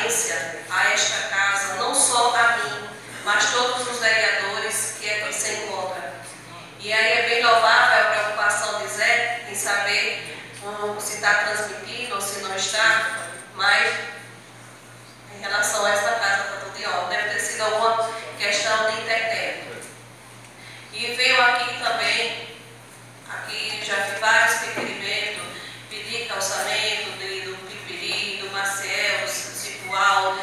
transparência a esta casa, não só a mim, mas todos os vereadores que aqui se encontram. E aí é bem louvável a preocupação de Zé em saber se está transmitindo ou se não está, mas em relação a esta casa está tudo em ordem. Deve ter sido alguma questão de internet. E veio aqui também, aqui já vi vários requerimentos, pedir calçamento do Pipiri, do Maciel, do Cipual,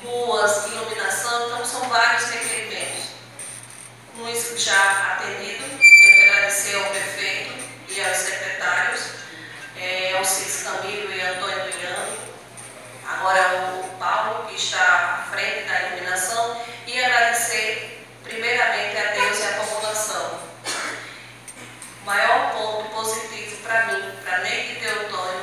ruas, iluminação, então são vários requerimentos. Uns já atendidos, eu quero agradecer ao prefeito e aos secretários, Alcides Camilo e Antônio Guilherme, agora o Paulo, que está à frente da iluminação, e agradecer primeiramente a Deus e a população. O maior ponto positivo para mim, para Neide e Teotônio,